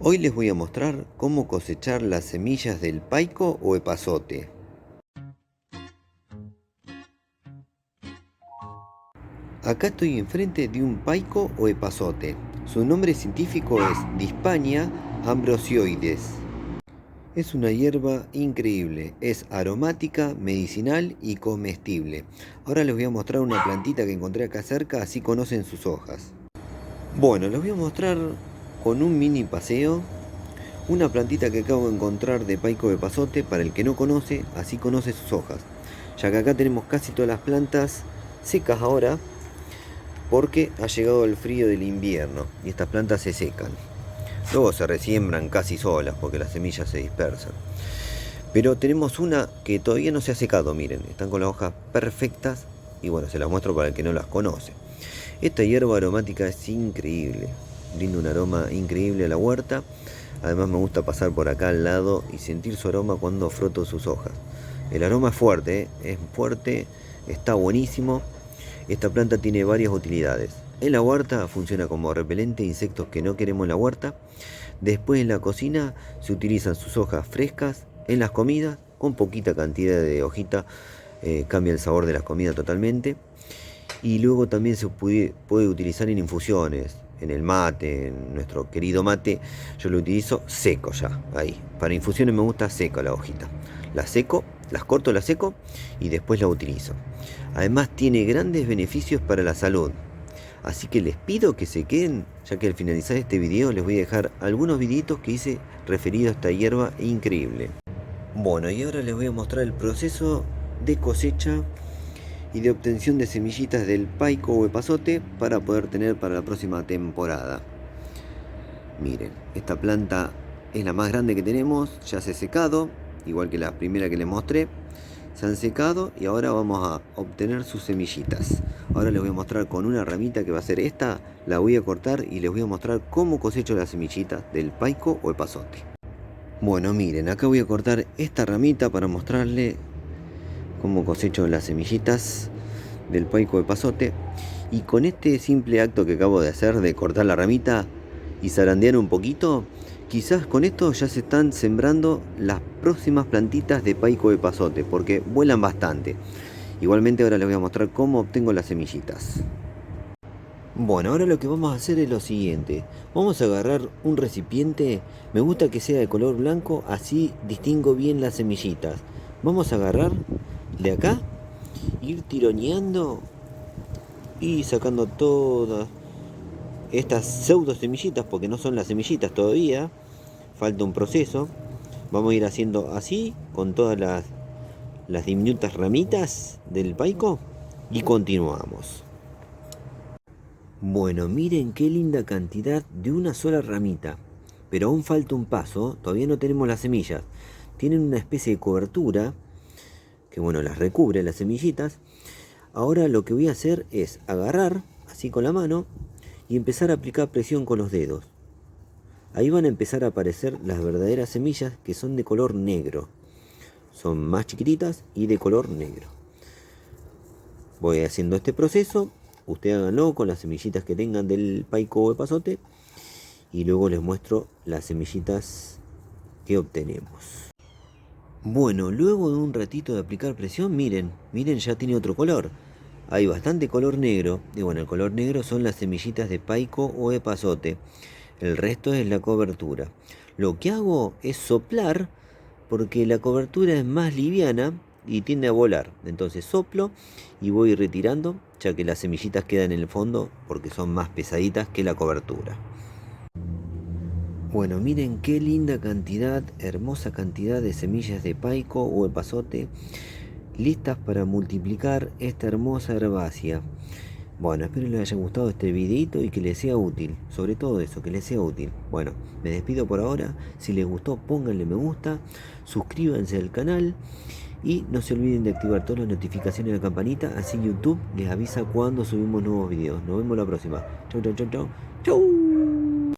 Hoy les voy a mostrar cómo cosechar las semillas del paico o epazote. Acá estoy enfrente de un paico o epazote. Su nombre científico es Dispania ambrosioides. Es una hierba increíble, es aromática, medicinal y comestible. Ahora les voy a mostrar una plantita que encontré acá cerca, así conocen sus hojas. Bueno, les voy a mostrar con un mini paseo una plantita que acabo de encontrar de paico de epazote. Para el que no conoce, así conoce sus hojas. Ya que acá tenemos casi todas las plantas secas ahora, porque ha llegado el frío del invierno y estas plantas se secan. Luego se resiembran casi solas porque las semillas se dispersan. Pero tenemos una que todavía no se ha secado, miren, están con las hojas perfectas y bueno, se las muestro para el que no las conoce. Esta hierba aromática es increíble, brinda un aroma increíble a la huerta. Además me gusta pasar por acá al lado y sentir su aroma cuando froto sus hojas. El aroma es fuerte, está buenísimo. Esta planta tiene varias utilidades. En la huerta funciona como repelente de insectos que no queremos en la huerta. Después en la cocina se utilizan sus hojas frescas. En las comidas, con poquita cantidad de hojita, cambia el sabor de las comidas totalmente. Y luego también se puede utilizar en infusiones, en el mate, en nuestro querido mate. Yo lo utilizo seco ya, ahí. Para infusiones me gusta seco la hojita. La seco, las corto, la seco y después la utilizo. Además tiene grandes beneficios para la salud. Así que les pido que se queden, ya que al finalizar este video les voy a dejar algunos videitos que hice referidos a esta hierba increíble. Bueno, y ahora les voy a mostrar el proceso de cosecha y de obtención de semillitas del paico o epazote para poder tener para la próxima temporada. Miren, esta planta es la más grande que tenemos, ya se ha secado, igual que la primera que les mostré. Se han secado y ahora vamos a obtener sus semillitas. Ahora les voy a mostrar con una ramita que va a ser esta, la voy a cortar y les voy a mostrar cómo cosecho las semillitas del paico o epazote. Bueno, miren, acá voy a cortar esta ramita para mostrarle cómo cosecho las semillitas del paico de epazote. Y con este simple acto que acabo de hacer, de cortar la ramita y zarandear un poquito, quizás con esto ya se están sembrando las próximas plantitas de paico de epazote, porque vuelan bastante. Igualmente ahora les voy a mostrar cómo obtengo las semillitas. Bueno, ahora lo que vamos a hacer es lo siguiente. Vamos a agarrar un recipiente, me gusta que sea de color blanco, así distingo bien las semillitas. Vamos a agarrar de acá, ir tironeando y sacando todas estas pseudo semillitas, porque no son las semillitas todavía, falta un proceso. Vamos a ir haciendo así con todas las diminutas ramitas del paico y continuamos. Bueno, miren qué linda cantidad de una sola ramita, pero aún falta un paso, todavía no tenemos las semillas. Tienen una especie de cobertura que bueno, las recubre las semillitas. Ahora lo que voy a hacer es agarrar así con la mano y empezar a aplicar presión con los dedos. Ahí van a empezar a aparecer las verdaderas semillas, que son de color negro. Son más chiquititas y de color negro. Voy haciendo este proceso. Ustedes háganlo con las semillitas que tengan del paico o epazote. Y luego les muestro las semillitas que obtenemos. Bueno, luego de un ratito de aplicar presión, miren, ya tiene otro color. Hay bastante color negro, y bueno, el color negro son las semillitas de paico o epazote. El resto es la cobertura. Lo que hago es soplar, porque la cobertura es más liviana y tiende a volar. Entonces soplo y voy retirando, ya que las semillitas quedan en el fondo, porque son más pesaditas que la cobertura. Bueno, miren qué linda cantidad, hermosa cantidad de semillas de paico o epazote listas para multiplicar esta hermosa herbácea. Bueno, espero les haya gustado este videito y que les sea útil, sobre todo eso, que les sea útil. Bueno, me despido por ahora. Si les gustó, pónganle me gusta, suscríbanse al canal y no se olviden de activar todas las notificaciones de la campanita, así YouTube les avisa cuando subimos nuevos videos. Nos vemos la próxima. Chau, chau, chau, chau. Chau.